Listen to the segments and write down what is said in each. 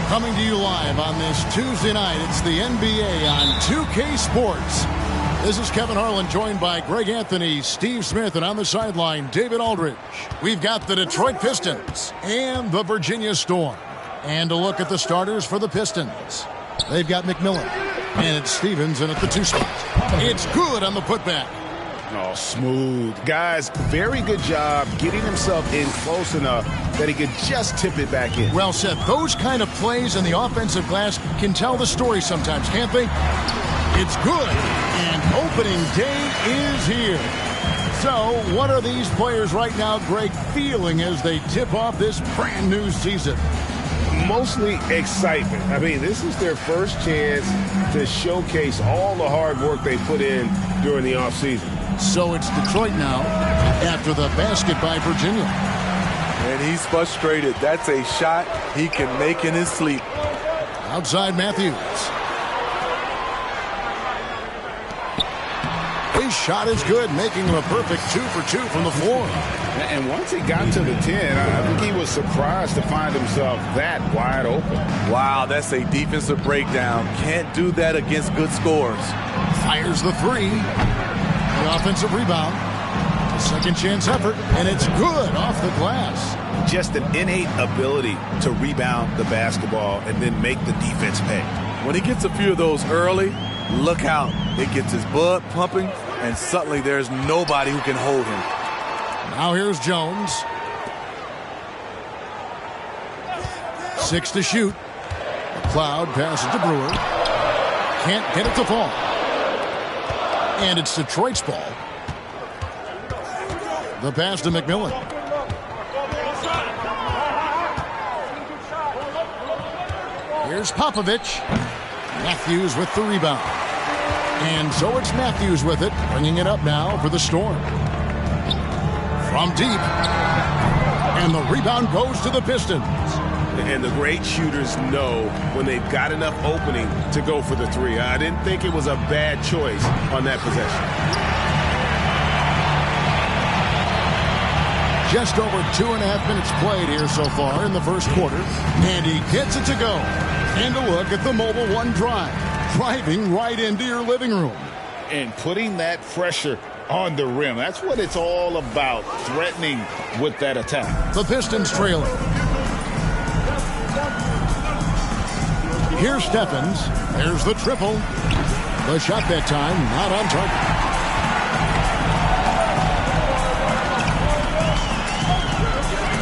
Coming to you live on this Tuesday night, it's the NBA on 2K Sports. This is Kevin Harlan, joined by Greg Anthony, Steve Smith, and on the sideline, David Aldridge. We've got the Detroit Pistons and the Virginia Storm. And a look at the starters for the Pistons. They've got McMillan, and it's Stevens in at the 2 spot. It's good on the putback. Oh, smooth. Guys, very good job getting himself in close enough that he could just tip it back in. Well said. Those kind of plays in the offensive glass can tell the story sometimes, can't they? It's good, and opening day is here. So, what are these players right now, Greg, feeling as they tip off this brand new season? Mostly excitement. I mean, this is their first chance to showcase all the hard work they put in during the offseason. So it's Detroit now after the basket by Virginia. And he's frustrated. That's a shot he can make in his sleep. Outside Matthews. His shot is good, making him a perfect 2 for 2 from the floor. And once he got to the 10, I think he was surprised to find himself that wide open. Wow, that's a defensive breakdown. Can't do that against good scores. Fires the 3. The offensive rebound. A second chance effort, and it's good off the glass. Just an innate ability to rebound the basketball and then make the defense pay. When he gets a few of those early, look out. It gets his blood pumping, and suddenly there's nobody who can hold him. Now here's Jones. 6 to shoot. McLeod passes to Brewer. Can't get it to fall. And it's Detroit's ball. The pass to McMillan. Here's Popovich. Matthews with the rebound. And so it's Matthews with it, bringing it up now for the Storm. From deep. And the rebound goes to the Pistons. And the great shooters know when they've got enough opening to go for the 3. I didn't think it was a bad choice on that possession. Just over 2.5 minutes played here so far in the first quarter. And he gets it to go. And a look at the Mobile One drive. Driving right into your living room. And putting that pressure on the rim. That's what it's all about, threatening with that attack. The Pistons trailing. Here's Stephens. There's the triple. The shot that time not on target.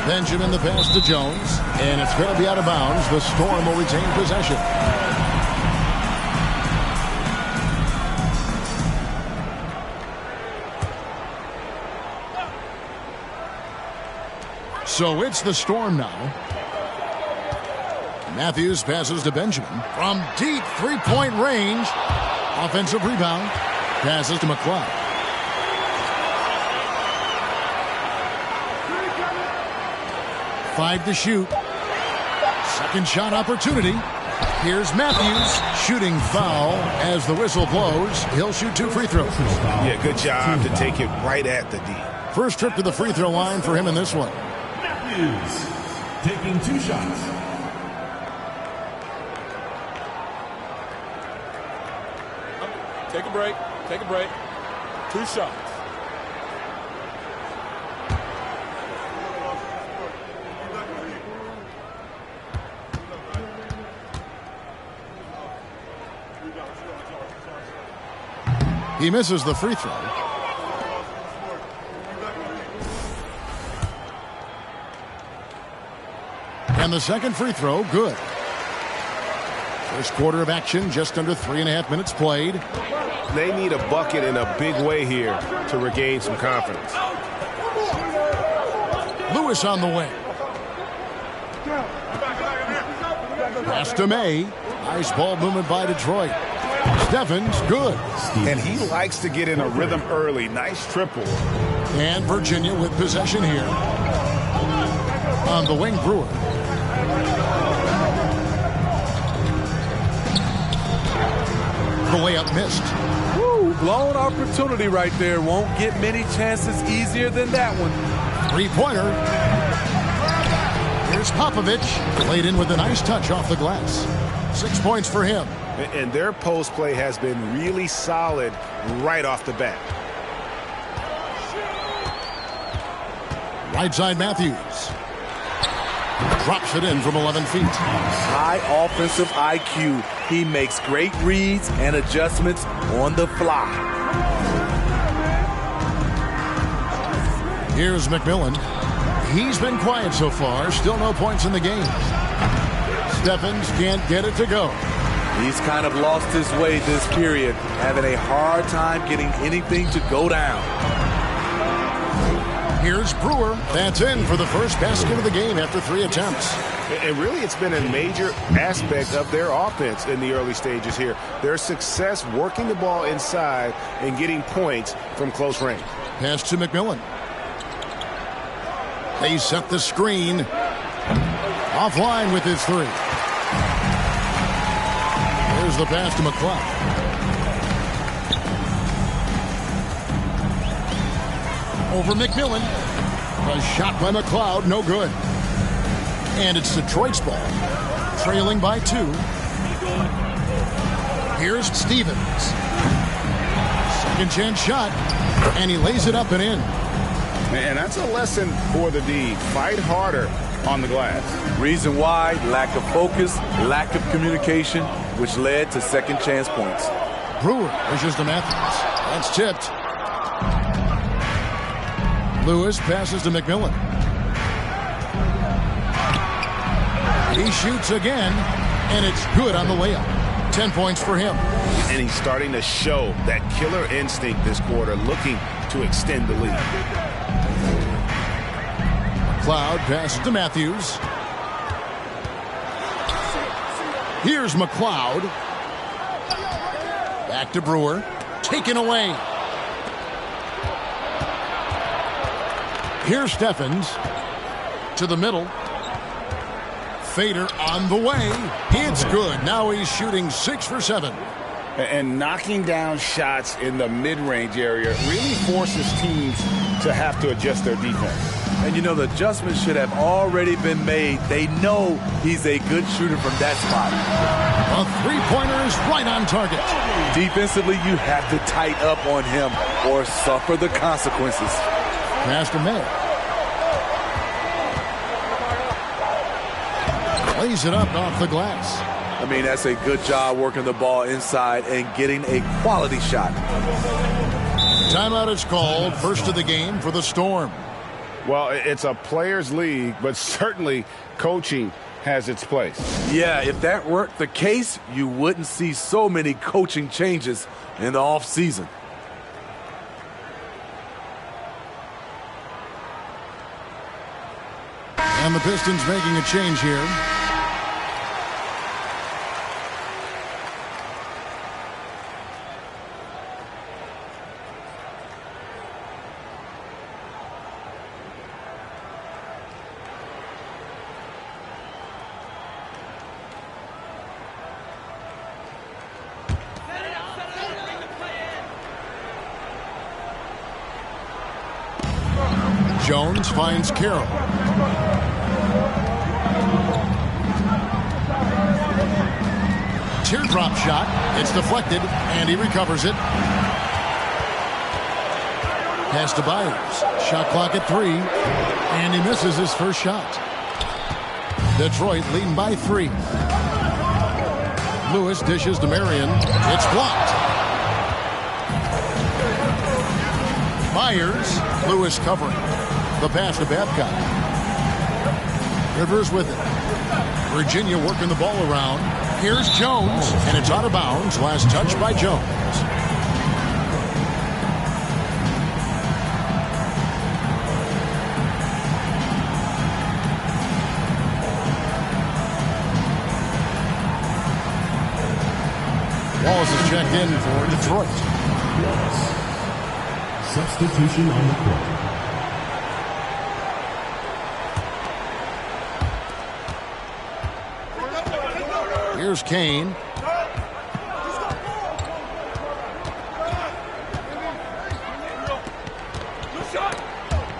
Benjamin the pass to Jones. And it's going to be out of bounds. The Storm will retain possession. So it's the Storm now. Matthews passes to Benjamin. From deep three-point range. Offensive rebound. Passes to McLeod. Five to shoot. Second shot opportunity. Here's Matthews. Shooting foul as the whistle blows. He'll shoot 2 free throws. Yeah, good job to take it right at the D. First trip to the free throw line for him in this one. Matthews taking 2 shots. Take a break. Take a break. 2 shots. He misses the free throw. And the second free throw, good. First quarter of action, just under 3.5 minutes played. They need a bucket in a big way here to regain some confidence. Lewis on the wing. Pass to May. Nice ball movement by Detroit. Stephens, good. And he likes to get in a rhythm early. Nice triple. And Virginia with possession here. On the wing, Brewer. The layup missed. Woo, blown opportunity right there. Won't get many chances easier than that one. Three-pointer. Here's Popovich laid in with a nice touch off the glass. 6 points for him. And their post play has been really solid right off the bat. Right side Matthews. Drops it in from 11 feet. High offensive IQ. He makes great reads and adjustments on the fly. Here's McMillan. He's been quiet so far. Still no points in the game. Stephens can't get it to go. He's kind of lost his way this period, having a hard time getting anything to go down. Here's Brewer. That's in for the first basket of the game after 3 attempts. And really, it's been a major aspect of their offense in the early stages here. Their success working the ball inside and getting points from close range. Pass to McMillan. They set the screen. Offline with his 3. There's the pass to McCloud. Over McMillan. A shot by McCloud, no good. And it's Detroit's ball. Trailing by 2. Here's Stevens. Second chance shot. And he lays it up and in. And that's a lesson for the D. Fight harder on the glass. Reason why: lack of focus, lack of communication, which led to second chance points. Brewer pushes to Matthews. That's tipped. Lewis passes to McMillan. He shoots again, and it's good on the layup. 10 points for him. And he's starting to show that killer instinct this quarter, looking to extend the lead. McCloud passes to Matthews. Here's McCloud. Back to Brewer. Taken away. Here's Stephens. To the middle. Fader on the way. It's good. Now he's shooting 6 for 7. And knocking down shots in the mid-range area really forces teams to have to adjust their defense. And you know, the adjustments should have already been made. They know he's a good shooter from that spot. A 3-pointer is right on target. Defensively, you have to tighten up on him or suffer the consequences. Pass to May. Lays it up off the glass. I mean, that's a good job working the ball inside and getting a quality shot. Timeout is called. First of the game for the Storm. Well, it's a players' league, but certainly coaching has its place. Yeah, if that weren't the case, you wouldn't see so many coaching changes in the offseason. And the Pistons making a change here. Jones finds Carroll. Teardrop shot. It's deflected, and he recovers it. Pass to Byers. Shot clock at 3, and he misses his first shot. Detroit leading by 3. Lewis dishes to Marion. It's blocked. Byers. Lewis covering. The pass to Babcock. Rivers with it. Virginia working the ball around. Here's Jones, and it's out of bounds. Last touch by Jones. Wallace is checked in for Detroit. Substitution on the court. Here's Kane.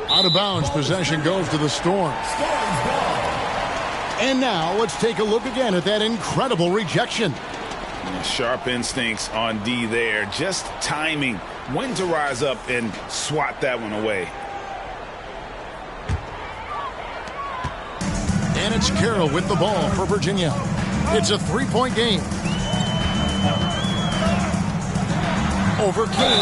Out of bounds. Possession goes to the Storm. And now let's take a look again at that incredible rejection. Sharp instincts on D there. Just timing when to rise up and swat that one away. And it's Carroll with the ball for Virginia. It's a three-point game. Over King.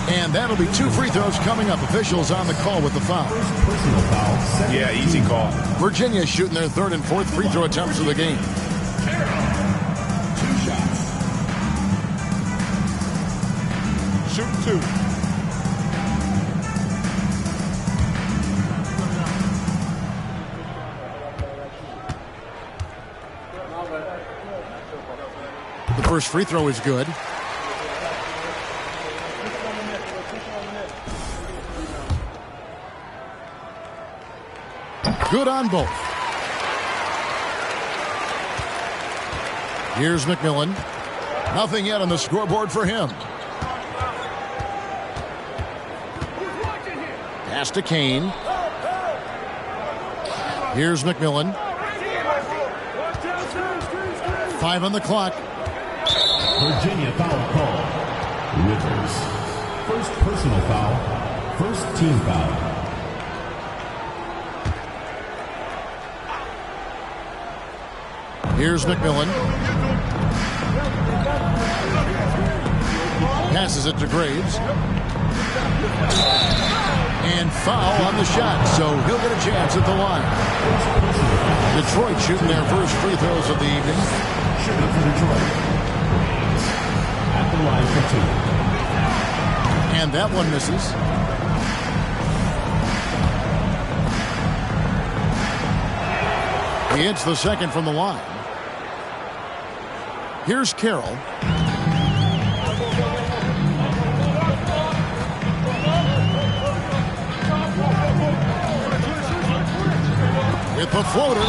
And that'll be 2 free throws coming up. Officials on the call with the foul. Personal foul. Yeah, easy call. Virginia shooting their 3rd and 4th free throw attempts of the game. 2 shots. Shoot 2. The first free throw is good. Good on both. Here's McMillan. Nothing yet on the scoreboard for him. Pass to Kane. Here's McMillan. 5 on the clock. Virginia foul call. Rivers. First personal foul. First team foul. Here's McMillan. Passes it to Graves. And foul on the shot, so he'll get a chance at the line. Detroit shooting their first free throws of the evening. Shooting for Detroit. At the line for 2. And that one misses. He hits the second from the line. Here's Carroll. With the floater,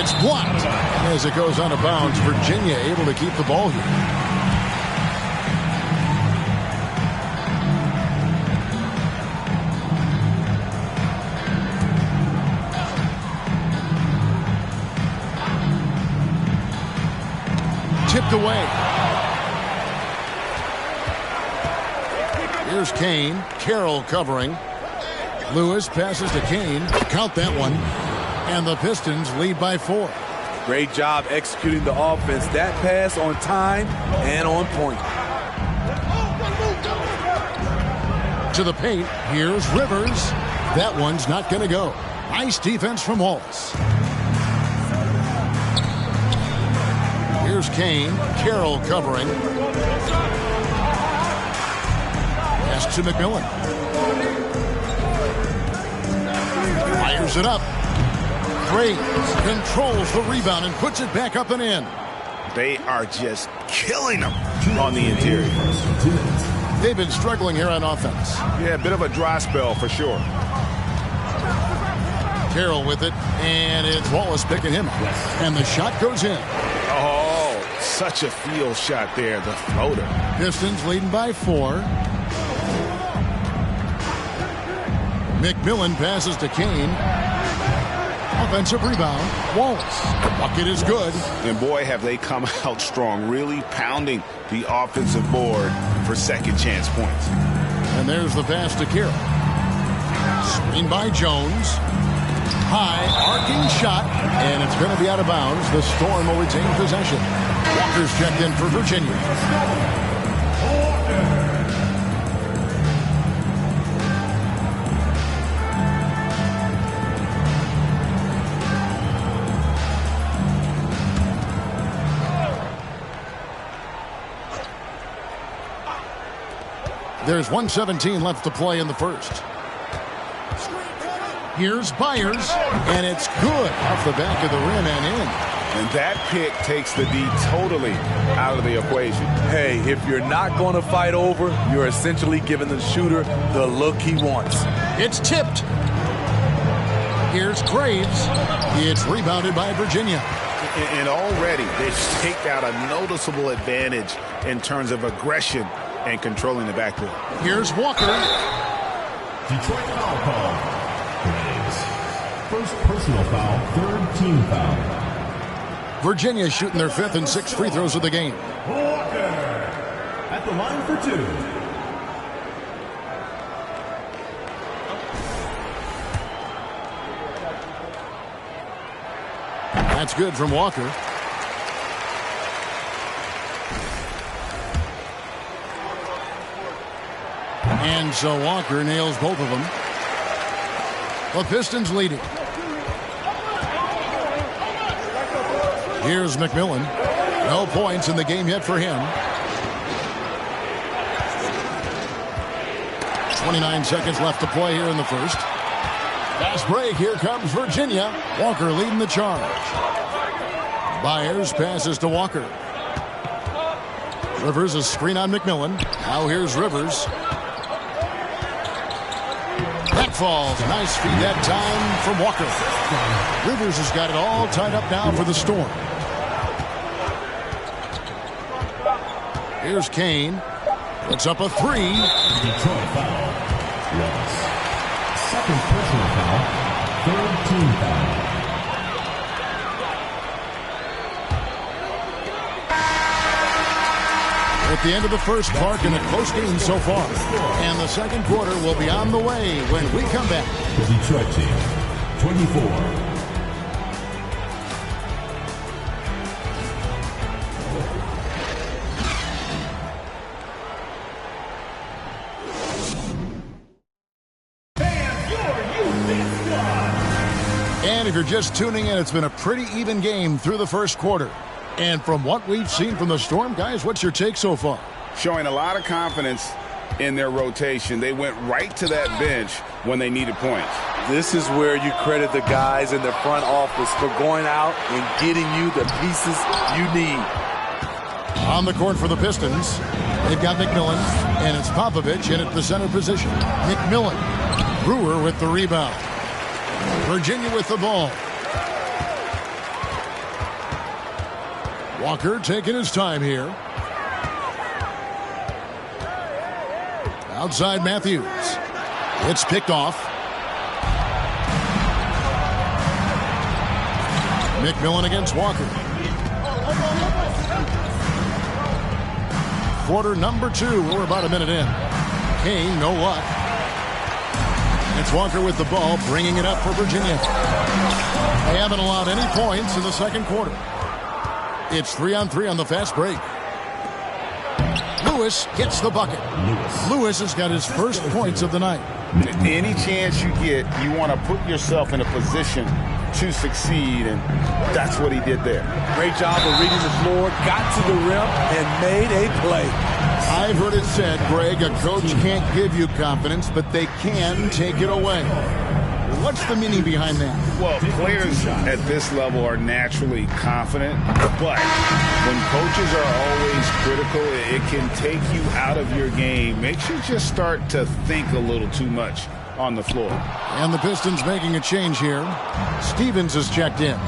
it's blocked. As it goes out of bounds, Virginia able to keep the ball here. Tipped away. Here's Kane. Carroll covering. Lewis passes to Kane. Count that one. And the Pistons lead by 4. Great job executing the offense. That pass on time and on point. To the paint. Here's Rivers. That one's not going to go. Nice defense from Wallace. Here's Kane. Carroll covering. Pass to McMillan. Fires it up. Graves controls the rebound and puts it back up and in. They are just killing them on the interior. They've been struggling here on offense. Yeah, a bit of a dry spell for sure. Carroll with it, and it's Wallace picking him up. And the shot goes in. Oh, such a field shot there, the floater. Pistons leading by 4. McMillan passes to Kane. Offensive rebound. Wallace. The bucket is good. And boy, have they come out strong, really pounding the offensive board for second chance points. And there's the pass to Carroll. Screen by Jones. High, arcing shot, and it's going to be out of bounds. The Storm will retain possession. Walker's checked in for Virginia. There's 1:17 left to play in the first. Here's Byers, and it's good off the back of the rim and in. And that pick takes the D totally out of the equation. Hey, if you're not going to fight over, you're essentially giving the shooter the look he wants. It's tipped. Here's Graves. It's rebounded by Virginia. And already they've staked out a noticeable advantage in terms of aggression and controlling the backcourt. Here's Walker. Detroit foul call. Graves. First personal foul, third team foul. Virginia shooting their 5th and 6th free throws of the game. Walker at the line for 2. That's good from Walker. And so Walker nails both of them. The Pistons leading. Here's McMillan. No points in the game yet for him. 29 seconds left to play here in the first. Fast break. Here comes Virginia. Walker leading the charge. Byers passes to Walker. Rivers a screen on McMillan. Now here's Rivers. That falls. Nice feed that time from Walker. Rivers has got it all tied up now for the Storm. Here's Kane. Puts up a 3. Detroit foul. Lewis. Second personal foul. Third team foul. At the end of the first, Clark, in a close game so far. And the second quarter will be on the way when we come back. The Detroit team, 24. And if you're just tuning in, it's been a pretty even game through the first quarter. And from what we've seen from the Storm, guys, what's your take so far? Showing a lot of confidence in their rotation. They went right to that bench when they needed points. This is where you credit the guys in the front office for going out and getting you the pieces you need. On the court for the Pistons, they've got McMillan, and it's Popovich in at the center position. McMillan. Brewer with the rebound. Virginia with the ball. Walker taking his time here. Outside Matthews. It's picked off. McMillan against Walker. Quarter number 2. We're about a minute in. Kane, no luck. It's Walker with the ball, bringing it up for Virginia. They haven't allowed any points in the second quarter. It's 3-on-3 on the fast break. Lewis gets the bucket. Lewis has got his first points of the night. Any chance you get, you want to put yourself in a position to succeed, and that's what he did there. Great job of reading the floor, got to the rim, and made a play. I've heard it said, Greg, a coach can't give you confidence, but they can take it away. What's the meaning behind that? Well, players at this level are naturally confident, but when coaches are always critical, it can take you out of your game. Makes you just start to think a little too much on the floor. And the Pistons making a change here. Stevens has checked in.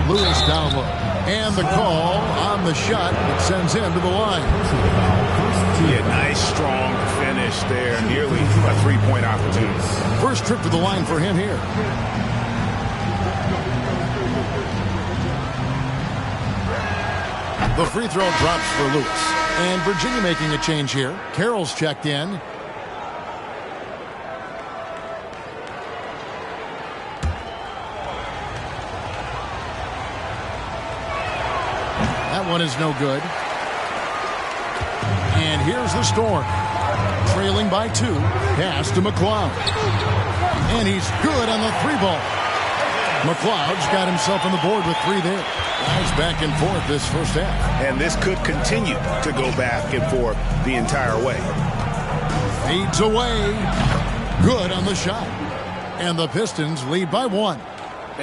Lewis down low. And the call on the shot that sends him to the line. Yeah, nice, strong finish there. Nearly a three-point opportunity. First trip to the line for him here. The free throw drops for Lewis. And Virginia making a change here. Carroll's checked in. That one is no good. And here's the Storm. Trailing by 2. Pass to McLeod. And he's good on the 3-ball. McLeod's got himself on the board with 3 there. Guys back and forth this first half. And this could continue to go back and forth the entire way. Fades away. Good on the shot. And the Pistons lead by 1.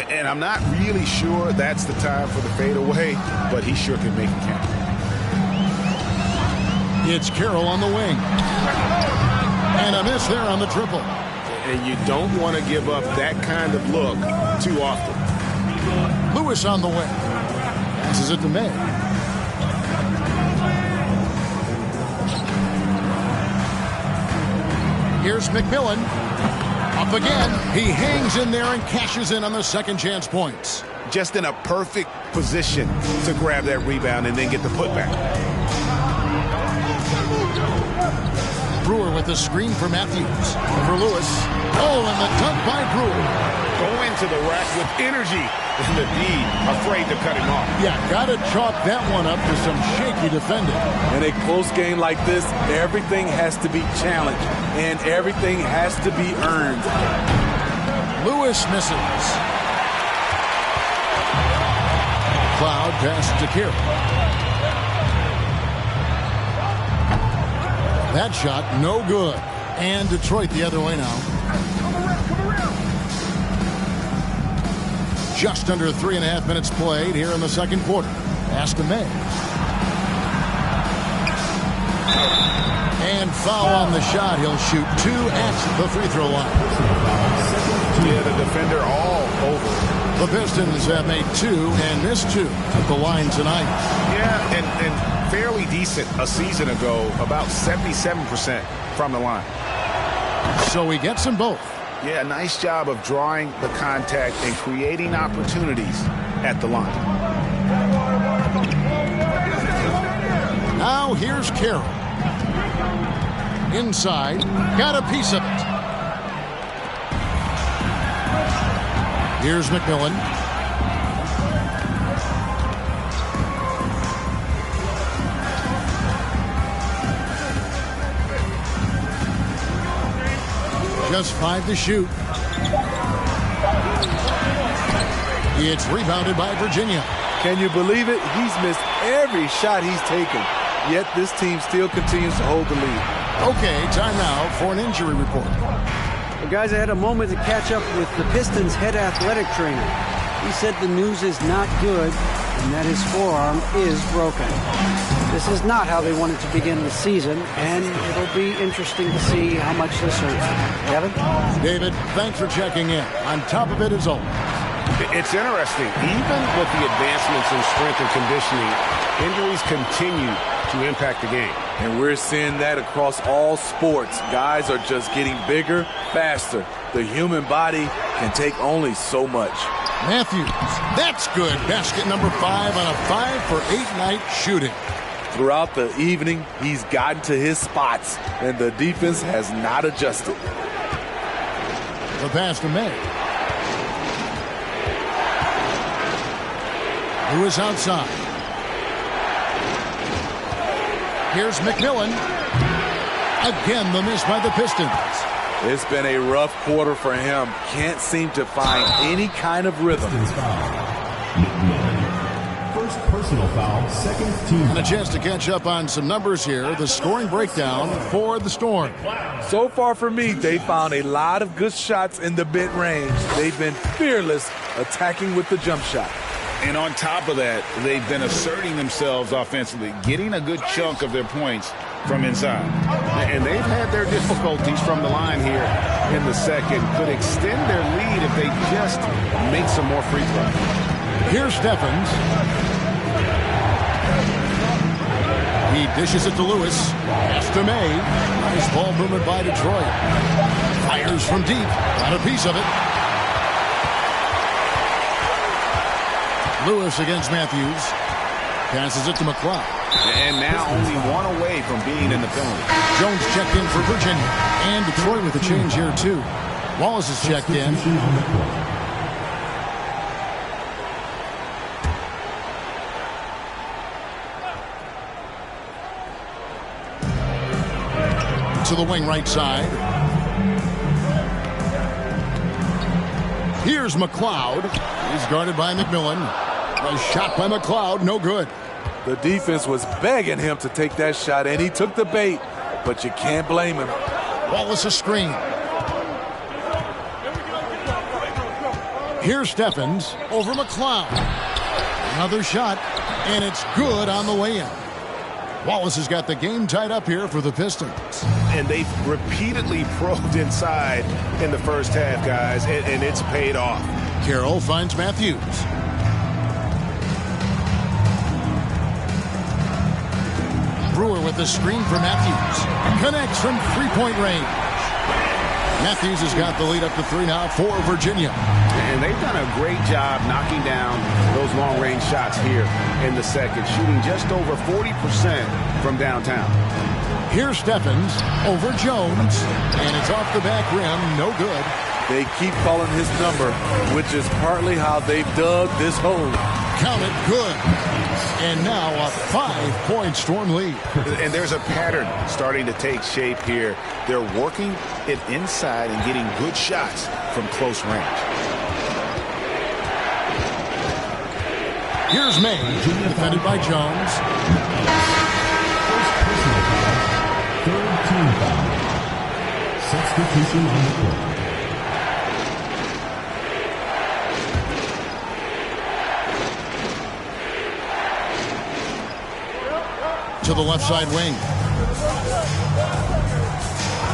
And I'm not really sure that's the time for the fadeaway, but he sure can make it count. It's Carroll on the wing. And a miss there on the triple. And you don't want to give up that kind of look too often. Lewis on the wing. Passes it to May. Here's McMillan. Up again. He hangs in there and cashes in on the second chance points. Just in a perfect position to grab that rebound and then get the putback. Brewer with the screen for Matthews. For Lewis. Oh, and the dunk by Brewer. Go into the rack with energy. And the D afraid to cut him off. Yeah, got to chalk that one up to some shaky defending. In a close game like this, everything has to be challenged, and everything has to be earned. Lewis misses. Cloud passes to Carroll. That shot, no good. And Detroit the other way now. Just under 3.5 minutes played here in the second quarter. Pass to May. And foul on the shot. He'll shoot 2 at the free throw line. Yeah, the defender all over. The Pistons have made 2 and missed 2 at the line tonight. Yeah, and fairly decent a season ago, about 77% from the line. So he gets them both. Yeah, nice job of drawing the contact and creating opportunities at the line. Now here's Carroll. Inside, got a piece of it. Here's McMillan. Just 5 to shoot. It's rebounded by Virginia. Can you believe it? He's missed every shot he's taken, yet this team still continues to hold the lead. Okay, time now for an injury report. Well, guys, I had a moment to catch up with the Pistons' head athletic trainer. He said the news is not good and that his forearm is broken. This is not how they wanted to begin the season, and it'll be interesting to see how much this hurts. Kevin? David, thanks for checking in. On top of it as always. It's interesting. Even with the advancements in strength and conditioning, injuries continue to impact the game. And we're seeing that across all sports. Guys are just getting bigger, faster. The human body can take only so much. Matthews, that's good. Basket number 5 on a 5-for-8 night shooting. Throughout the evening, he's gotten to his spots, and the defense has not adjusted. The pass to May. Lewis outside. Here's McMillan. Again, the miss by the Pistons. It's been a rough quarter for him. Can't seem to find any kind of rhythm. First personal foul, second team. And a chance to catch up on some numbers here. The scoring breakdown for the Storm. So far for me, they found a lot of good shots in the mid-range. They've been fearless attacking with the jump shot. And on top of that, they've been asserting themselves offensively, getting a good chunk of their points from inside. And they've had their difficulties from the line here in the second. Could extend their lead if they just make some more free throws. Here's Steffens. He dishes it to Lewis. Pass to May. Nice ball movement by Detroit. Fires from deep. Got a piece of it. Lewis against Matthews. Passes it to McCloud. And now only one away from being in the penalty. Jones checked in for Virginia. And Detroit with a change here, too. Wallace is checked in. To the wing right side. Here's McCloud. He's guarded by McMillan. A shot by McCloud, no good. The defense was begging him to take that shot, and he took the bait, but you can't blame him. Wallace a screen. Here's Steffens over McCloud. Another shot, and it's good on the way in. Wallace has got the game tied up here for the Pistons. And they've repeatedly probed inside in the first half, guys, and it's paid off. Carroll finds Matthews. Brewer with the screen for Matthews. Connects from three-point range. Matthews has got the lead up to 3 now for Virginia. And they've done a great job knocking down those long-range shots here in the second, shooting just over 40% from downtown. Here's Stephens over Jones, and it's off the back rim, no good. They keep calling his number, which is partly how they've dug this hole. Count it, good. And now a 5-point Storm lead. And there's a pattern starting to take shape here. They're working it inside and getting good shots from close range. Here's May, defended by Jones. First personal foul. Third team foul. Substitution on the court. To the left side wing.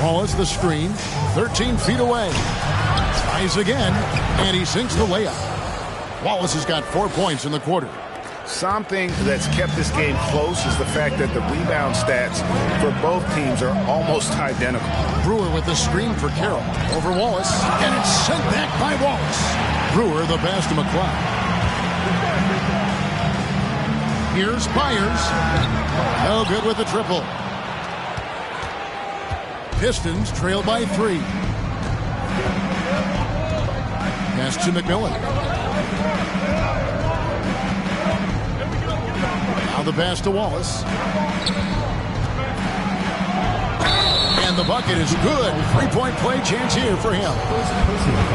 Wallace the screen, 13 feet away. Tries again, and he sinks the layup. Wallace has got 4 points in the quarter. Something that's kept this game close is the fact that the rebound stats for both teams are almost identical. Brewer with the screen for Carroll. Over Wallace, and it's sent back by Wallace. Brewer the pass to McLeod. Here's Byers. No good with the triple. Pistons trail by 3. Pass to McMillan. Now the pass to Wallace. And the bucket is good. 3-point play chance here for him.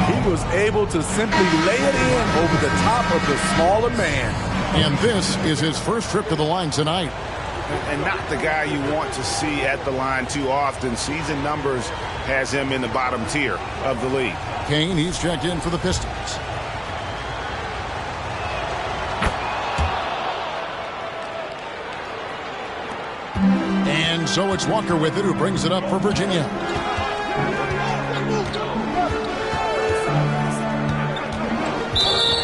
He was able to simply lay it in over the top of the smaller man. And this is his first trip to the line tonight. And not the guy you want to see at the line too often. Season numbers has him in the bottom tier of the league. Kane, he's checked in for the Pistons. And so it's Walker with it, who brings it up for Virginia.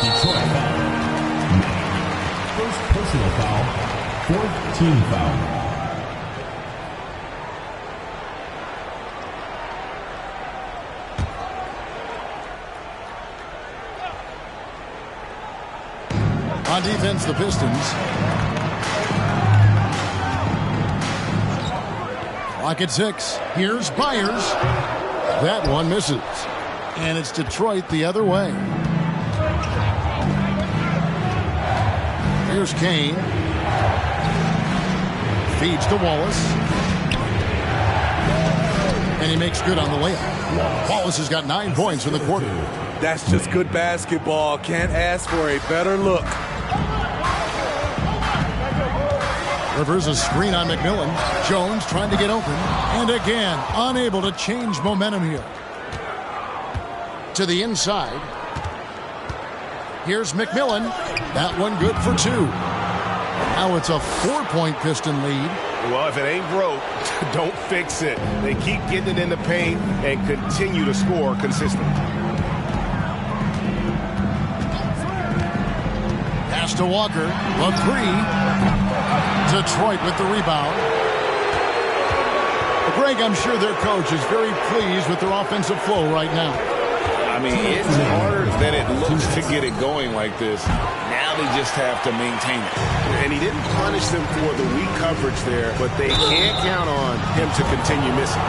Detroit foul. First personal foul. Fourth team foul. On defense, the Pistons. Clock at 6. Here's Byers. That one misses. And it's Detroit the other way. Here's Kane. Feeds to Wallace. And he makes good on the layup. Wallace has got 9 points in the quarter. That's just good basketball. Can't ask for a better look. Rivers a screen on McMillan. Jones trying to get open. And again, unable to change momentum here. To the inside. Here's McMillan. That one good for 2. Now it's a 4-point Piston lead. Well, if it ain't broke, don't fix it. They keep getting it in the paint and continue to score consistently. Pass to Walker. A 3. Detroit with the rebound. Greg, I'm sure their coach is very pleased with their offensive flow right now. I mean, it's harder than it looks to get it going like this. Now they just have to maintain it. And he didn't punish them for the weak coverage there, but they can't count on him to continue missing.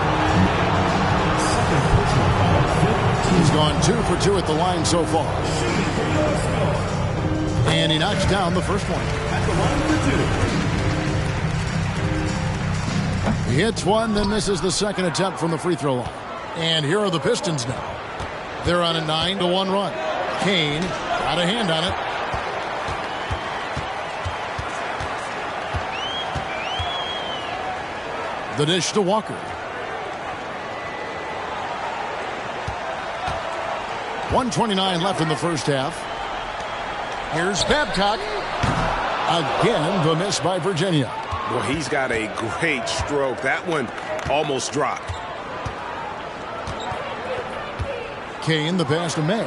He's gone 2 for 2 at the line so far. And he knocks down the first one. He hits one, then misses the second attempt from the free throw line. And here are the Pistons now. They're on a 9-1 run. Kane got a hand on it. The dish to Walker. 1:29 left in the first half. Here's Babcock. Again, the miss by Virginia. Well, he's got a great stroke. That one almost dropped. Kane, the pass to May.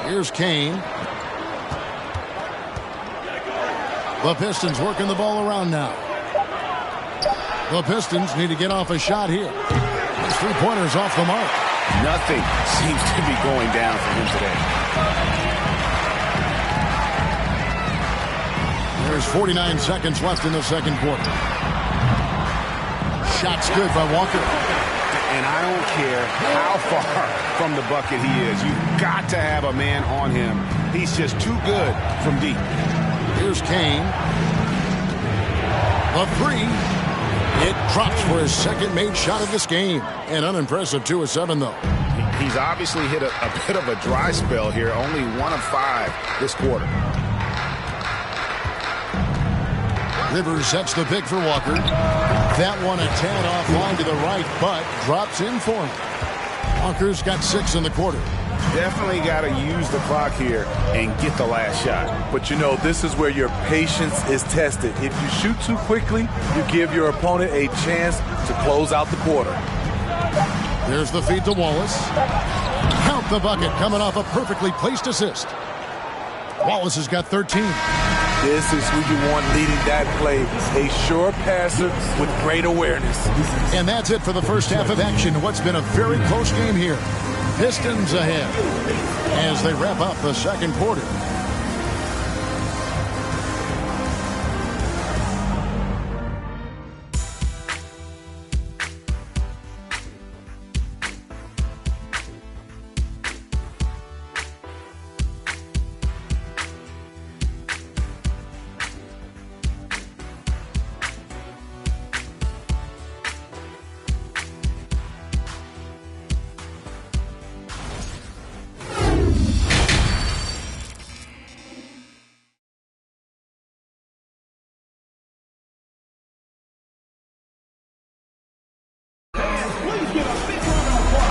Here's Kane. The Pistons working the ball around now. The Pistons need to get off a shot here. three-pointers off the mark. Nothing seems to be going down for him today. There's 49 seconds left in the second quarter. Shot's good by Walker. And I don't care how far from the bucket he is. You've got to have a man on him. He's just too good from deep. Here's Kane. A three. It drops for his second made shot of this game. An unimpressive 2 of 7, though. He's obviously hit a bit of a dry spell here. Only 1 of 5 this quarter. Rivers sets the pick for Walker. That one a tad offline to the right, but drops in for him. Walker's got 6 in the quarter. Definitely got to use the clock here and get the last shot. But, you know, this is where your patience is tested. If you shoot too quickly, you give your opponent a chance to close out the quarter. There's the feed to Wallace. Count the bucket coming off a perfectly placed assist. Wallace has got 13. This is who you want leading that play. A sure passer with great awareness. And that's it for the first half of action. What's been a very close game here. Pistons ahead as they wrap up the second quarter.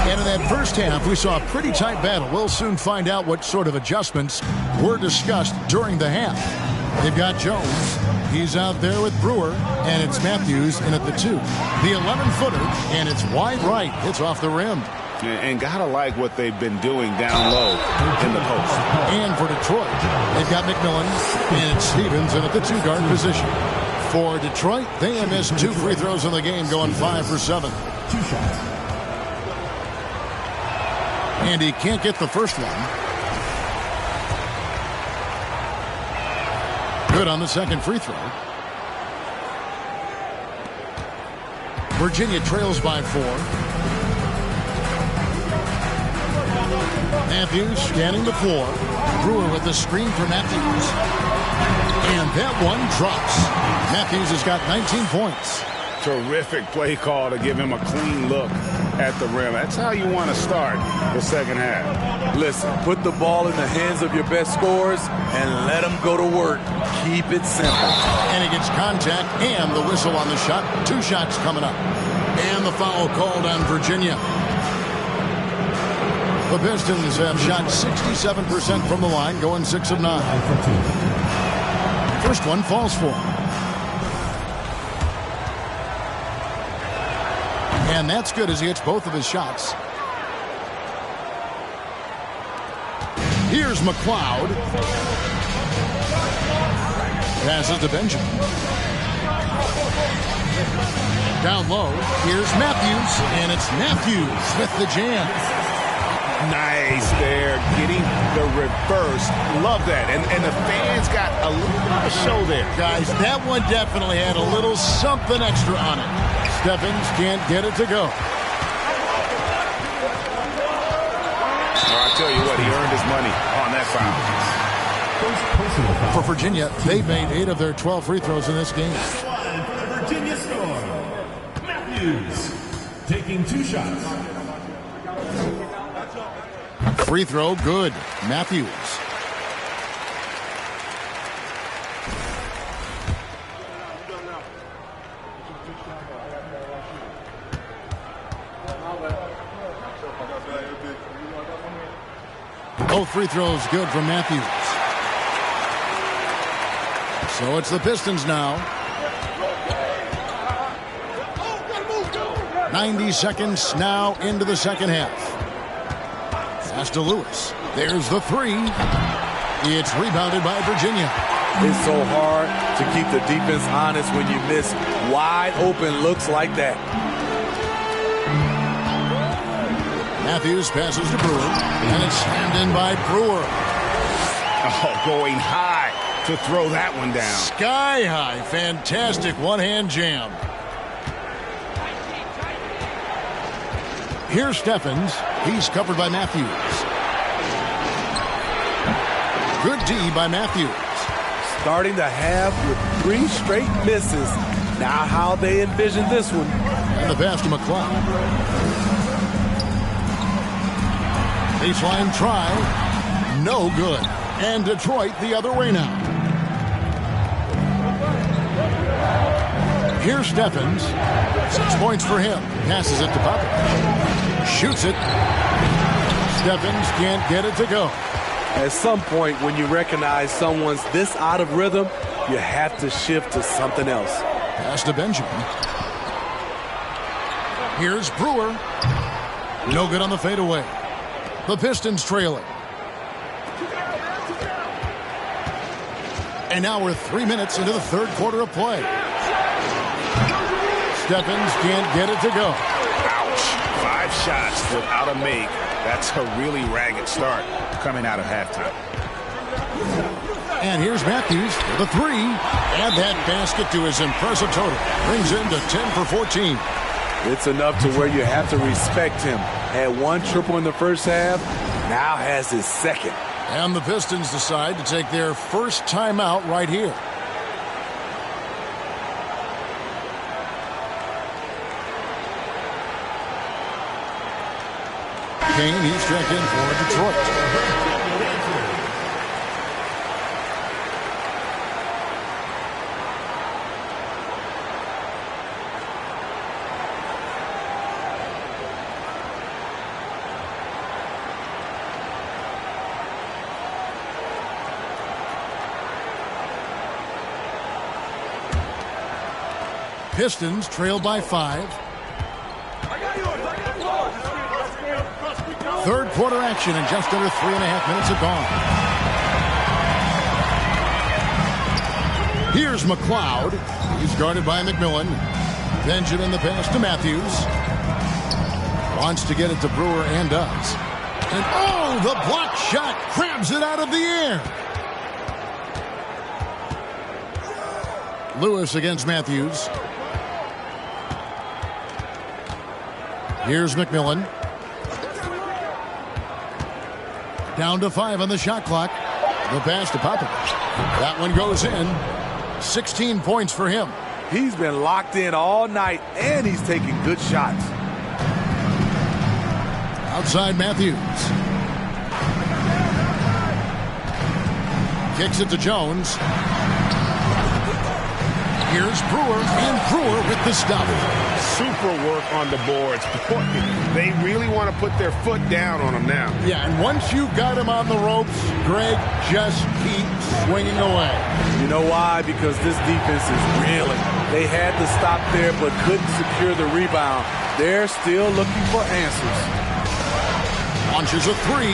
And in that first half, we saw a pretty tight battle. We'll soon find out what sort of adjustments were discussed during the half. They've got Jones. He's out there with Brewer, and it's Matthews in at the 2. The 11-footer, and it's wide right. It's off the rim. And gotta like what they've been doing down low in the post. And for Detroit, they've got McMillan, and it's Stevens in at the 2-guard position. For Detroit, they have missed 2 free throws in the game, going 5 for 7. 2 shots. And he can't get the first one. Good on the second free throw. Virginia trails by 4. Matthews scanning the floor. Brewer with the screen for Matthews. And that one drops. Matthews has got 19 points. Terrific play call to give him a clean look at the rim. That's how you want to start the second half. Listen, put the ball in the hands of your best scorers and let them go to work. Keep it simple. And he gets contact and the whistle on the shot. 2 shots coming up. And the foul called on Virginia. The Pistons have shot 67% from the line, going 6 of 9. First one falls for him. And that's good as he hits both of his shots. Here's McLeod. Passes to Benjamin. Down low, here's Matthews, and it's Matthews with the jam. Nice there, getting the reverse. Love that. And the fans got a little bit of a show there. Guys, that one definitely had a little something extra on it. Stephens can't get it to go. Well, I tell you what, he earned his money on that foul. For Virginia, they've made 8 of their 12 free throws in this game. Virginia score. Matthews taking 2 shots. Free throw, good. Matthews. Both free throws good from Matthews. So it's the Pistons now. 90 seconds now into the second half. Pass to Lewis. There's the 3. It's rebounded by Virginia. It's so hard to keep the defense honest when you miss wide open looks like that. Matthews passes to Brewer, and it's slammed in by Brewer. Oh, going high to throw that one down. Sky high. Fantastic one-hand jam. Here's Stephens. He's covered by Matthews. Good D by Matthews. Starting the half with 3 straight misses. Now how they envision this one. And the pass to McCloud. Baseline try. No good. And Detroit the other way now. Here's Stephens. 6 points for him. Passes it to Popovich. Shoots it. Stephens can't get it to go. At some point, when you recognize someone's this out of rhythm, you have to shift to something else. Pass to Benjamin. Here's Brewer. No good on the fadeaway. The Pistons trailing. And now we're 3 minutes into the third quarter of play. Stephens can't get it to go. Ouch. 5 shots without a make. That's a really ragged start coming out of halftime. And here's Matthews for the 3. Add that basket to his impressive total. Brings him to 10 for 14. It's enough to where you have to respect him. Had 1 triple in the first half, now has his second. And the Pistons decide to take their first timeout right here. Kane, he's checked in for Detroit. Pistons trail by 5. Third quarter action, and just under 3.5 minutes have gone. Here's McCloud. He's guarded by McMillan. Benjamin the pass to Matthews. Wants to get it to Brewer and does. And oh, the block shot grabs it out of the air. Lewis against Matthews. Here's McMillan. Down to 5 on the shot clock. The pass to Popovich. That one goes in. 16 points for him. He's been locked in all night, and he's taking good shots. Outside Matthews. Kicks it to Jones. Here's Brewer, and Brewer with the stop. Super work on the boards. They really want to put their foot down on him now. Yeah, and once you've got him on the ropes, Greg, just keep swinging away. You know why? Because this defense is reeling. They had to stop there but couldn't secure the rebound. They're still looking for answers. Launches a 3.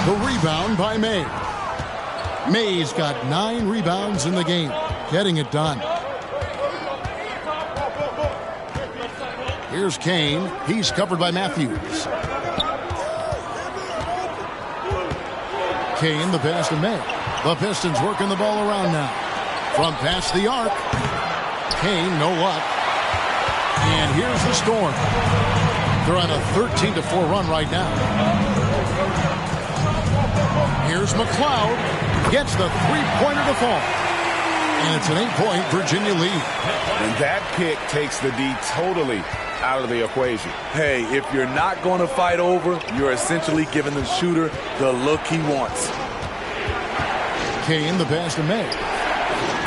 The rebound by May. May's got 9 rebounds in the game. Getting it done. Here's Kane. He's covered by Matthews. Kane, the pass to May. The Pistons working the ball around now. From past the arc. Kane, no luck. And here's the Storm. They're on a 13-4 run right now. Here's McCloud. Gets the three-pointer to fall. And it's an 8-point Virginia lead. And that pick takes the D totally out of the equation. Hey, if you're not going to fight over, you're essentially giving the shooter the look he wants. Kane, the pass to May.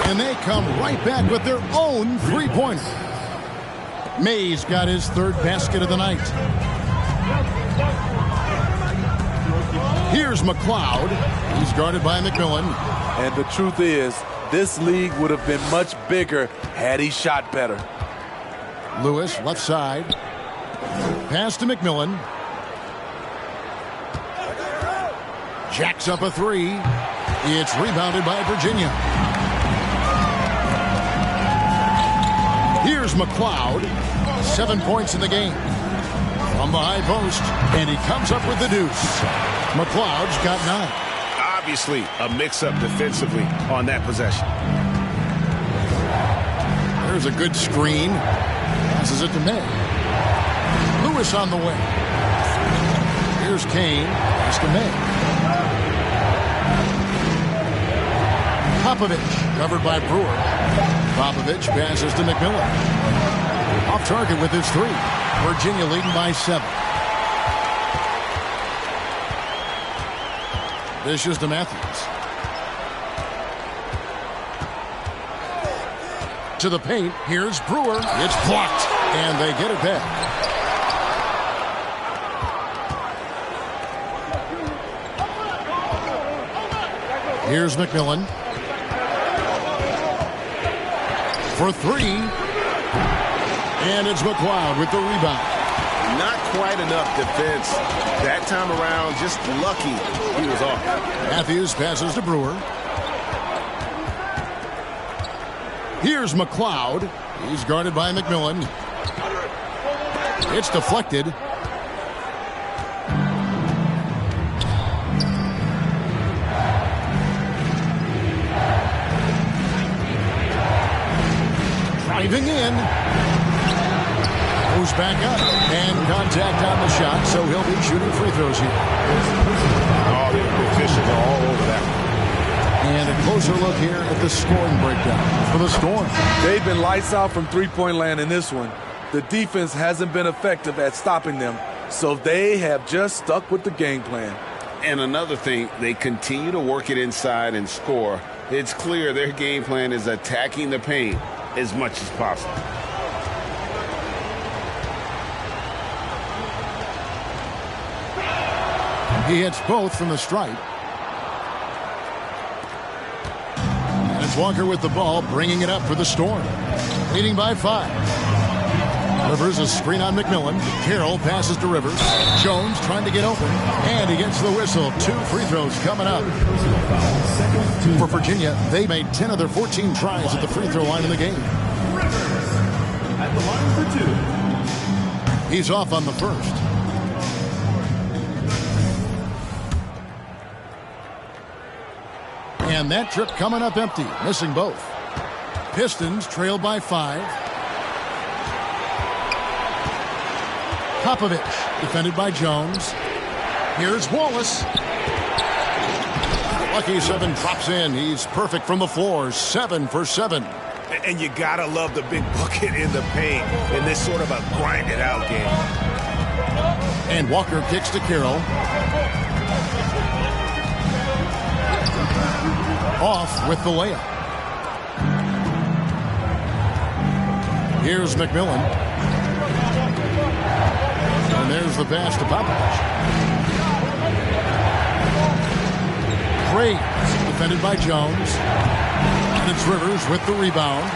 And they come right back with their own three-pointer. May's got his 3rd basket of the night. Here's McCloud. He's guarded by McMillan. And the truth is, this league would have been much bigger had he shot better. Lewis, left side. Pass to McMillan. Jacks up a 3. It's rebounded by Virginia. Here's McCloud. 7 points in the game. From the high post, and he comes up with the deuce. McLeod's got 9. Obviously, a mix-up defensively on that possession. There's a good screen. Passes it to May. Lewis on the way. Here's Kane. Pass to May. Popovich, covered by Brewer. Popovich passes to McMillan. Off target with his 3. Virginia leading by 7. Dishes to Matthews. To the paint. Here's Brewer. It's blocked. And they get it back. Here's McMillan. For 3. And it's McLeod with the rebound. Not quite enough defense. That time around, just lucky he was off. Matthews passes to Brewer. Here's McLeod. He's guarded by McMillan. It's deflected. Driving in. Goes back up. And contact on the shot, so he'll be shooting free throws here. Oh, the officials are all over that. And a closer look here at the scoring breakdown for the Storm. They've been lights out from three-point land in this one. The defense hasn't been effective at stopping them, so they have just stuck with the game plan. And another thing, they continue to work it inside and score. It's clear their game plan is attacking the paint as much as possible. He hits both from the stripe. And it's Walker with the ball, bringing it up for the Storm. Leading by 5. Rivers a screen on McMillan. Carroll passes to Rivers. Jones trying to get open. And he gets the whistle. 2 free throws coming up. For Virginia, they made 10 of their 14 tries at the free throw line in the game. At the line for 2. He's off on the first. And that trip coming up empty, missing both. Pistons trail by 5. Popovich, defended by Jones. Here's Wallace. Lucky 7 drops in. He's perfect from the floor. 7 for 7. And you gotta love the big bucket in the paint in this sort of a grinded-out game. And Walker kicks to Carroll. Off with the layup. Here's McMillan. And there's the pass to Popovich. Graves, defended by Jones. And it's Rivers with the rebound.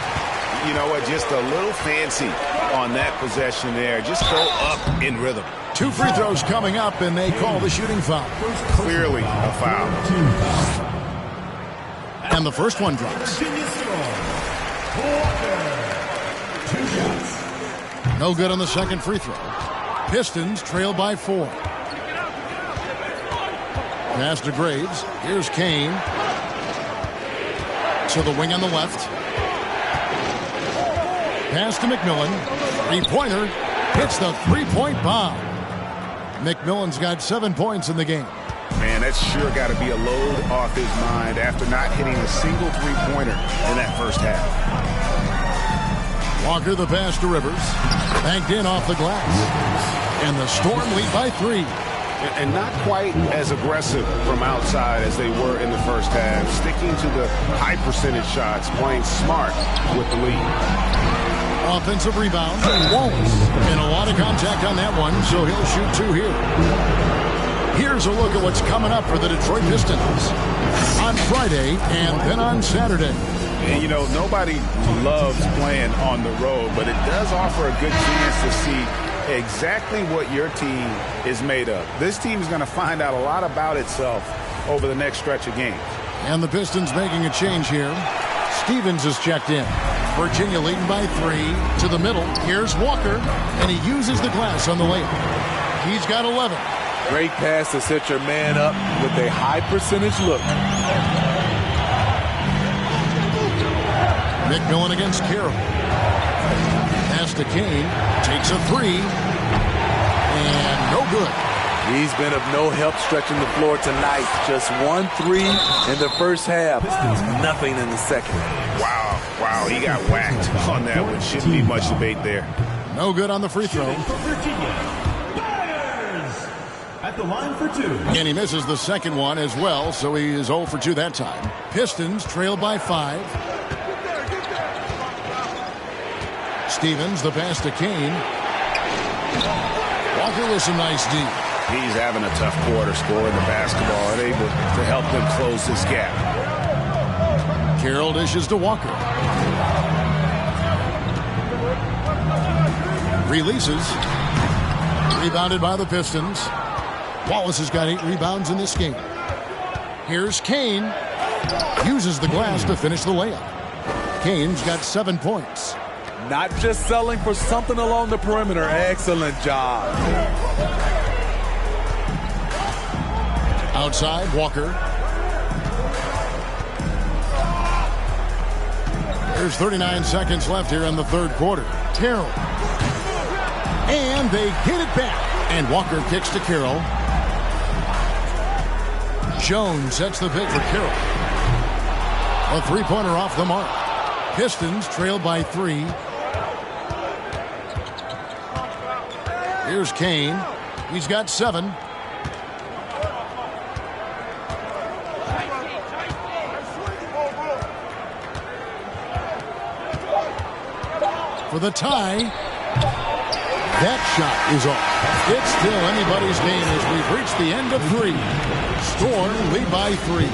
You know what? Just a little fancy on that possession there. Just go up in rhythm. 2 free throws coming up, and they call the shooting foul. Clearly a foul. And the first one drops. No good on the second free throw. Pistons trail by 4. Pass to Graves. Here's Kane. To the wing on the left. Pass to McMillan. 3-pointer. Hits the 3-point bomb. McMillan's got 7 points in the game. Man, that's sure got to be a load off his mind after not hitting a single 3-pointer in that first half. Walker the pass to Rivers. Banked in off the glass. And the Storm lead by 3. And not quite as aggressive from outside as they were in the first half. Sticking to the high percentage shots, playing smart with the lead. Offensive rebound. Wallace. And a lot of contact on that one, so he'll shoot 2 here. Here's a look at what's coming up for the Detroit Pistons on Friday and then on Saturday. And, you know, nobody loves playing on the road, but it does offer a good chance to see exactly what your team is made of. This team is going to find out a lot about itself over the next stretch of games. And the Pistons making a change here. Stevens is checked in. Virginia leading by 3 to the middle. Here's Walker, and he uses the glass on the layup. He's got 11. Great pass to set your man up with a high percentage look. McMillan against Carroll. Pass to Kane. Takes a three. And no good. He's been of no help stretching the floor tonight. Just 1-3 in the first half. Nothing in the second. Wow, he got whacked on that one. Shouldn't be much debate there. No good on the free throw. At the line for 2. And he misses the second one as well, so he is 0 for 2 that time. Pistons trail by 5. Stevens, the pass to Kane. Walker with some nice D. He's having a tough quarter, scoring the basketball and able to help them close this gap. Carroll dishes to Walker. Releases. Rebounded by the Pistons. Wallace has got 8 rebounds in this game. Here's Kane. Uses the glass to finish the layup. Kane's got 7 points. Not just selling for something along the perimeter. Excellent job. Outside, Walker. There's 39 seconds left here in the third quarter. Carroll. And they get it back. And Walker kicks to Carroll. Jones sets the pick for Carroll. A three-pointer off the mark. Pistons trail by 3. Here's Kane. He's got 7. For the tie. That shot is off. It's still anybody's game as we've reached the end of 3. Storm lead by 3.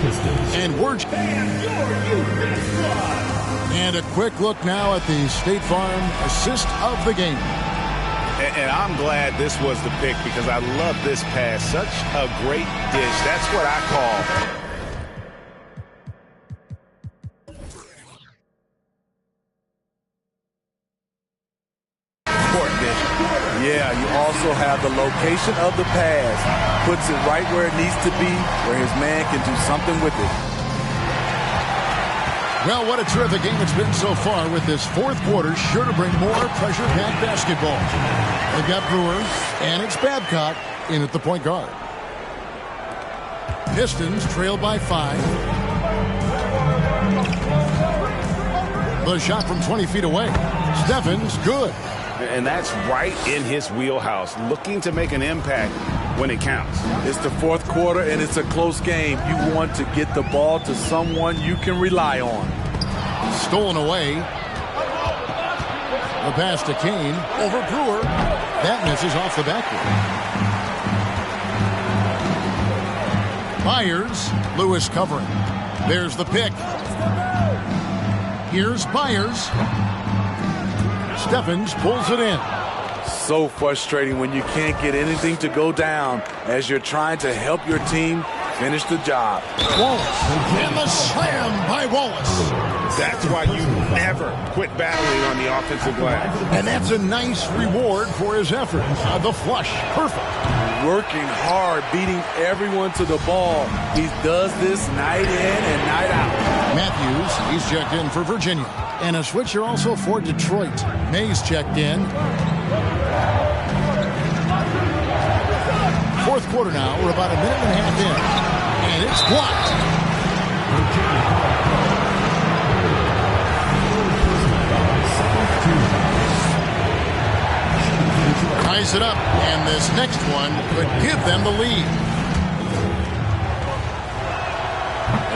And a quick look now at the State Farm assist of the game. And I'm glad this was the pick because I love this pass. Such a great dish. That's what I call court vision. Yeah, you also have the location of the pass. Puts it right where it needs to be, where his man can do something with it. Well, what a terrific game it's been so far with this fourth quarter. Sure to bring more pressure-packed basketball. They've got Brewer, and it's Babcock in at the point guard. Pistons trail by 5. The shot from 20 feet away. Steffens, good. And that's right in his wheelhouse, looking to make an impact when it counts. It's the fourth quarter, and it's a close game. You want to get the ball to someone you can rely on. Stolen away. The pass to Kane over Brewer. That misses off the backboard. Byers, Lewis covering. There's the pick. Here's Byers. Steffens pulls it in. So frustrating when you can't get anything to go down as you're trying to help your team finish the job. Wallace. And the slam by Wallace. That's why you never quit battling on the offensive glass. And that's a nice reward for his effort. The flush. Perfect. Working hard, beating everyone to the ball. He does this night in and night out. Matthews, he's checked in for Virginia. And a switcher also for Detroit. Mays checked in. Fourth quarter now. We're about a minute and a half in. And it's blocked. Ties it up. And this next one could give them the lead.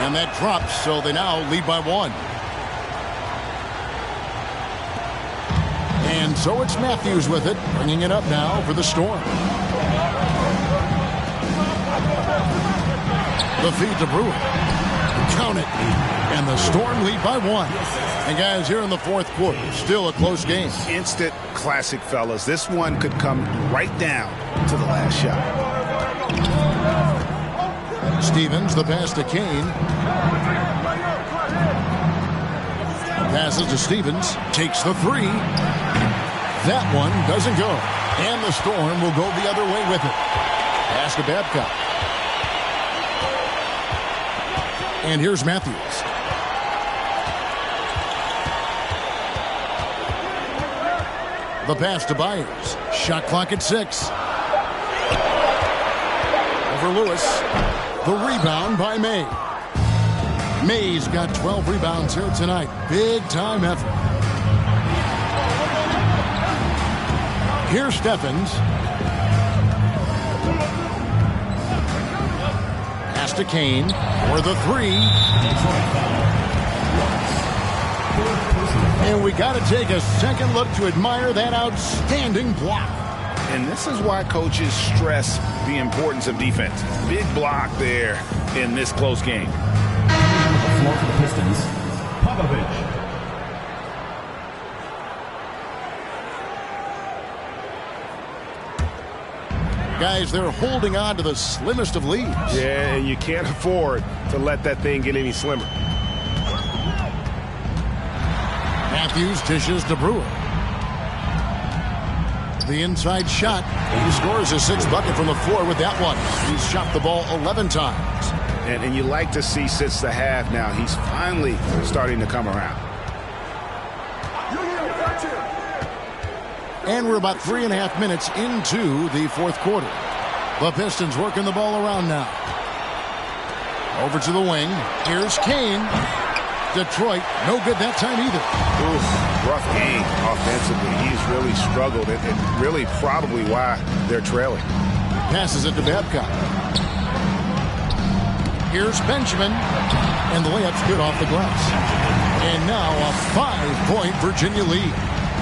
And that drops, so they now lead by 1. And so it's Matthews with it, bringing it up now for the Storm. The feed to Brewer. Count it. And the Storm lead by 1. And guys, here in the fourth quarter, still a close game. Instant classic, fellas. This one could come right down to the last shot. Stevens, the pass to Kane. Passes to Stevens. Takes the 3. That one doesn't go. And the Storm will go the other way with it. Pass to Babcock. And here's Matthews. The pass to Byers. Shot clock at 6. Over Lewis. The rebound by May. May's got 12 rebounds here tonight. Big time effort. Here's Stephens. Pass to Kane for the 3. And we got to take a second look to admire that outstanding block. And this is why coaches stress the importance of defense. Big block there in this close game. The floor for the Pistons, Popovich. Guys, they're holding on to the slimmest of leads. Yeah, and you can't afford to let that thing get any slimmer. Matthews dishes to Brewer. The inside shot. He scores his 6th bucket from the floor with that one. He's shot the ball 11 times. And you like to see since the half now, he's finally starting to come around. And we're about 3.5 minutes into the 4th quarter. The Pistons working the ball around now. Over to the wing. Here's Kane. Detroit, no good that time either. Ooh, rough game offensively. He's really struggled, and really probably why they're trailing. Passes it to Babcock. Here's Benjamin. And the layup's good off the glass. And now a 5-point Virginia lead.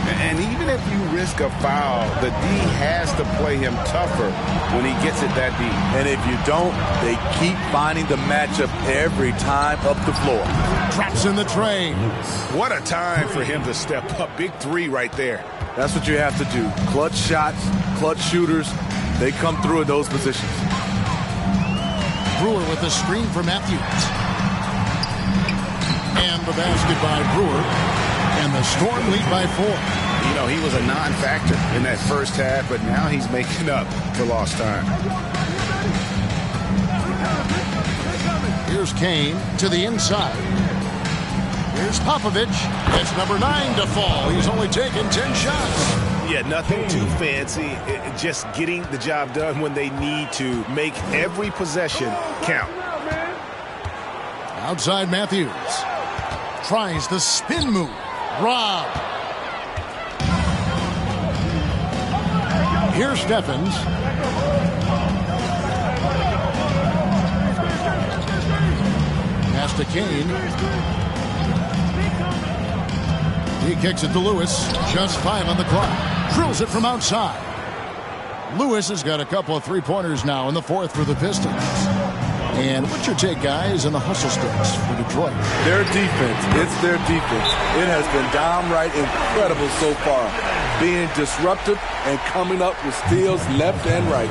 And even if you risk a foul, the D has to play him tougher when he gets it that deep. And if you don't, they keep finding the matchup every time up the floor. Drops in the tray. What a time for him to step up. Big 3 right there. That's what you have to do. Clutch shots, clutch shooters, they come through in those positions. Brewer with the screen for Matthews. And the basket by Brewer. And the Storm lead by 4. You know, he was a non-factor in that first half, but now he's making up for lost time. Here's Kane to the inside. Here's Popovich. It's number 9 to fall. He's only taken 10 shots. Yeah, nothing too fancy. Just getting the job done when they need to. Make every possession count. Outside Matthews. Tries the spin move. Rob. Here's Stephens. Pass to Kane. He kicks it to Lewis. Just 5 on the clock. Drills it from outside. Lewis has got a couple of 3-pointers now in the 4th for the Pistons. And what's your take, guys, in the hustle sticks for Detroit? Their defense. It's their defense. It has been downright incredible so far. Being disruptive and coming up with steals left and right.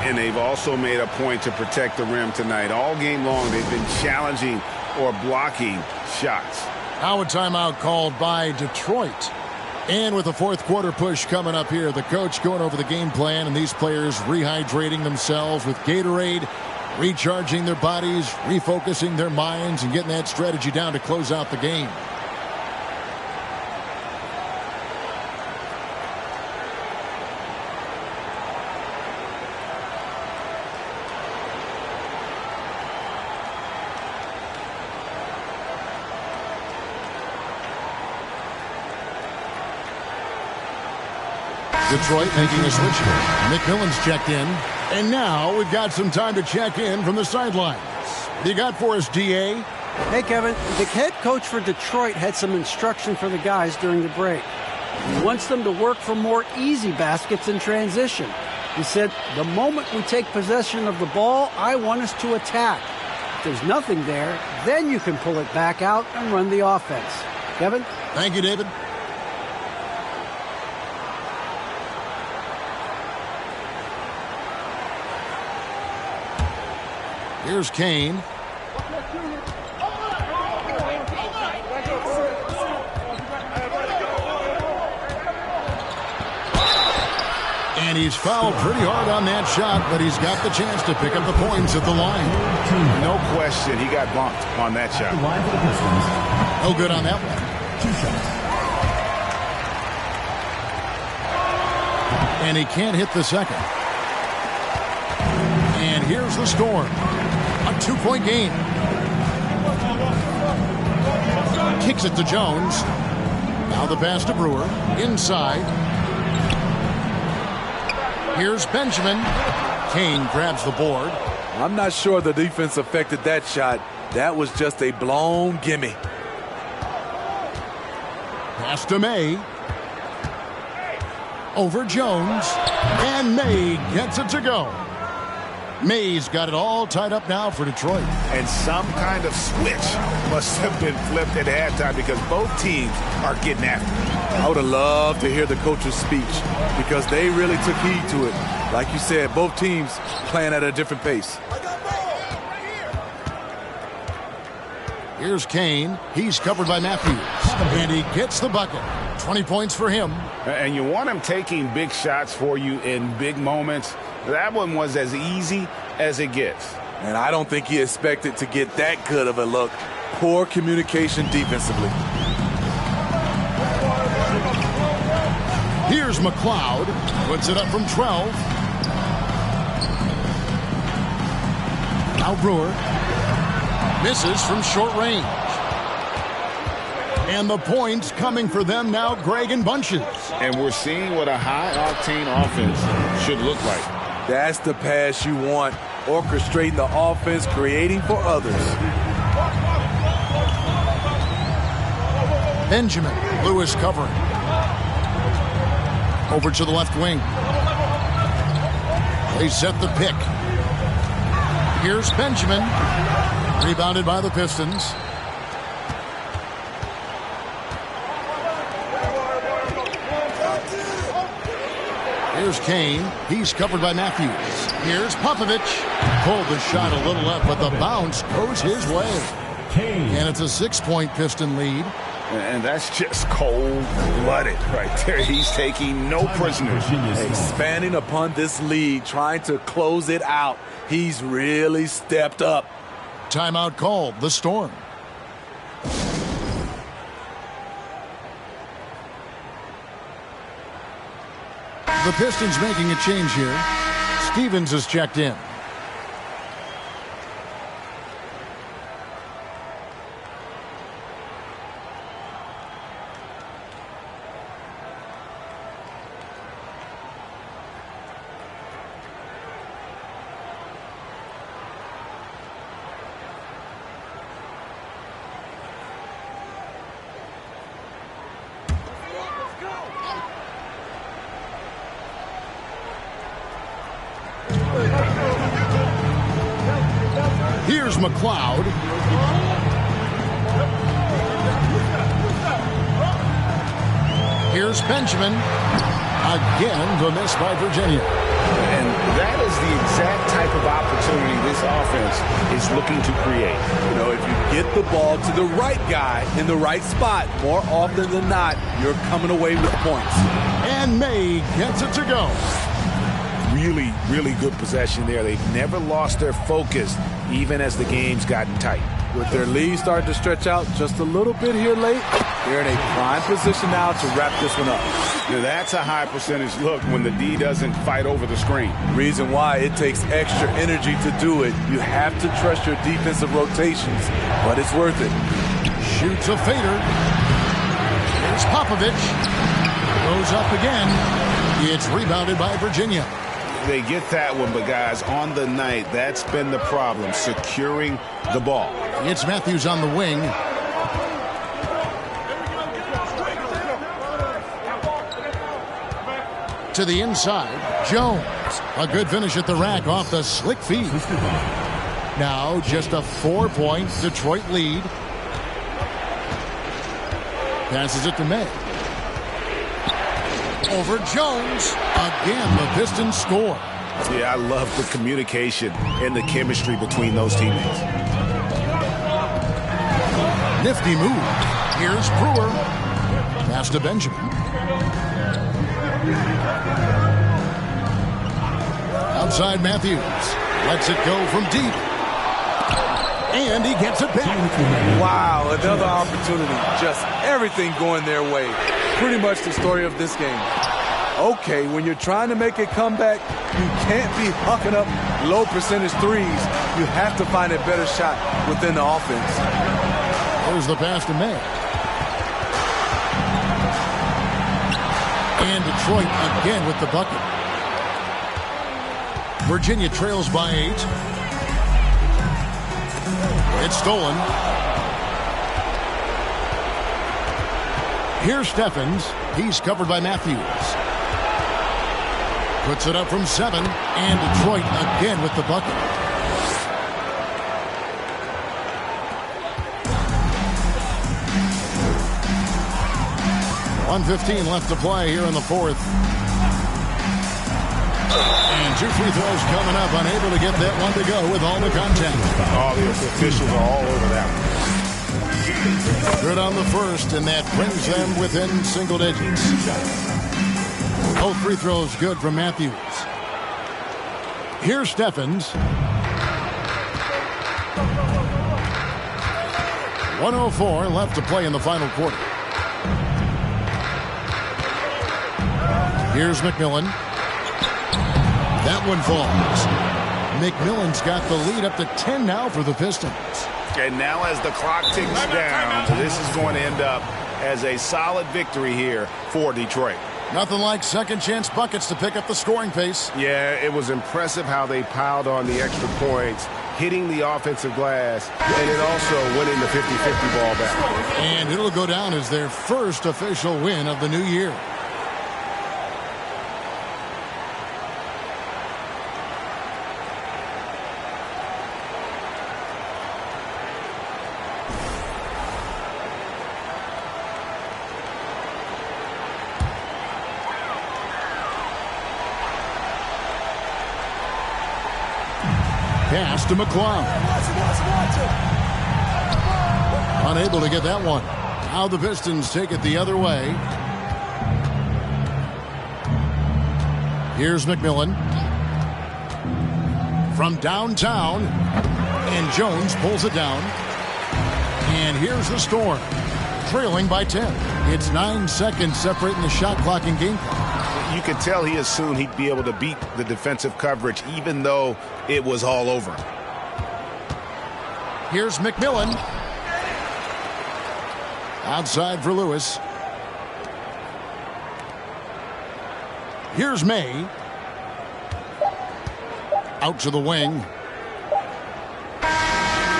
And they've also made a point to protect the rim tonight. All game long, they've been challenging or blocking shots. Now a timeout called by Detroit. And with the 4th quarter push coming up here, the coach going over the game plan and these players rehydrating themselves with Gatorade, recharging their bodies, refocusing their minds, and getting that strategy down to close out the game. Detroit making a switch here. McMillan's checked in. And now we've got some time to check in from the sidelines. What you got for us, DA? Hey, Kevin. The head coach for Detroit had some instruction for the guys during the break. He wants them to work for more easy baskets in transition. He said, the moment we take possession of the ball, I want us to attack. If there's nothing there, then you can pull it back out and run the offense. Kevin? Thank you, David. Here's Kane. And And he's fouled pretty hard on that shot, but he's got the chance to pick up the points at the line. No question, he got bumped on that shot. The line for the Pistons. No good on that one. 2 shots. And he can't hit the second. And here's the Storm. A 2-point game. Kicks it to Jones. Now the pass to Brewer. Inside. Here's Benjamin. Kane grabs the board. I'm not sure the defense affected that shot. That was just a blown gimme. Pass to May. Over Jones. And May gets it to go. May's got it all tied up now for Detroit. And some kind of switch must have been flipped at halftime because both teams are getting after it. I would have loved to hear the coach's speech because they really took heed to it. Like you said, both teams playing at a different pace. Here's Kane. He's covered by Matthews. And he gets the bucket. 20 points for him. And you want him taking big shots for you in big moments. That one was as easy as it gets. And I don't think he expected to get that good of a look. Poor communication defensively. Here's McLeod. Puts it up from 12. Now Brewer. Misses from short range. And the points coming for them now, Greg, in bunches. And we're seeing what a high-octane offense should look like. That's the pass you want. Orchestrating the offense, creating for others. Benjamin. Lewis covering. Over to the left wing. They set the pick. Here's Benjamin. Rebounded by the Pistons. Here's Kane. He's covered by Matthews. Here's Popovich. Pulled the shot a little left, but the bounce goes his way. And it's a 6-point Piston lead. And that's just cold-blooded right there. He's taking no prisoners. Expanding upon this lead, trying to close it out. He's really stepped up. Timeout called. The Storm. The Pistons making a change here. Stevens is checked in. Here's McLeod. Here's Benjamin. Again, the miss by Virginia. And that is the exact type of opportunity this offense is looking to create. You know, if you get the ball to the right guy in the right spot, more often than not, you're coming away with points. And May gets it to go. Really, really good possession there. They've never lost their focus, even as the game's gotten tight. With their lead starting to stretch out just a little bit here late, they're in a prime position now to wrap this one up. Now that's a high percentage look when the D doesn't fight over the screen. Reason why it takes extra energy to do it. You have to trust your defensive rotations, but it's worth it. Shoots a fader. Here's Popovich. Goes up again. It's rebounded by Virginia. They get that one, but guys, on the night, that's been the problem, securing the ball. It's Matthews on the wing. To the inside, Jones. A good finish at the rack off the slick feed. Now just a 4-point Detroit lead. Passes it to May. Over Jones. Again, the Pistons score. Yeah, I love the communication and the chemistry between those teammates. Nifty move. Here's Brewer. Pass to Benjamin. Outside Matthews. Lets it go from deep. And he gets it back. Wow, another opportunity. Just everything going their way. Pretty much the story of this game. Okay, when you're trying to make a comeback, you can't be hucking up low percentage threes. You have to find a better shot within the offense. There's the pass to May. And Detroit again with the bucket. Virginia trails by 8. It's stolen. Here's Steffens. He's covered by Matthews. Puts it up from 7. And Detroit again with the bucket. .115 left to play here in the fourth. And 2 free throws coming up. Unable to get that one to go with all the contact. All the officials are all over that one. Good on the first, and that brings them within single digits. Both free throws good from Matthews. Here's Steffens. 1:04 left to play in the final quarter. Here's McMillan. That one falls. McMillan's got the lead up to 10 now for the Pistons. And now as the clock ticks down, this is going to end up as a solid victory here for Detroit. Nothing like second chance buckets to pick up the scoring pace. Yeah, it was impressive how they piled on the extra points, hitting the offensive glass, and then also winning the 50-50 ball back. And it'll go down as their first official win of the new year. Pass to McClung. Unable to get that one. Now the Pistons take it the other way. Here's McMillan. From downtown. And Jones pulls it down. And here's the Storm. Trailing by 10. It's 9 seconds separating the shot clock and game clock. You could tell he assumed he'd be able to beat the defensive coverage even though it was all over. Here's McMillan. Outside for Lewis. Here's May. Out to the wing.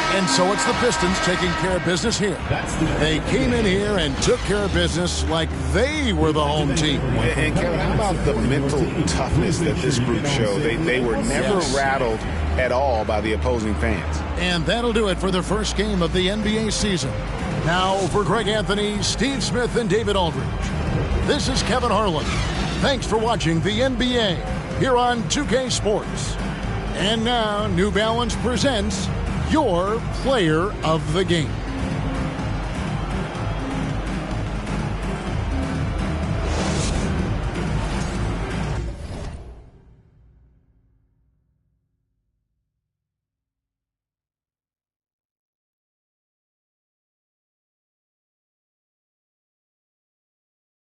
And so it's the Pistons taking care of business here. They came in here and took care of business like they were the home team. And Kevin, how about the mental toughness that this group showed? They were never rattled at all by the opposing fans. And that'll do it for the first game of the NBA season. Now for Greg Anthony, Steve Smith, and David Aldridge. This is Kevin Harlan. Thanks for watching the NBA here on 2K Sports. And now New Balance presents your player of the game.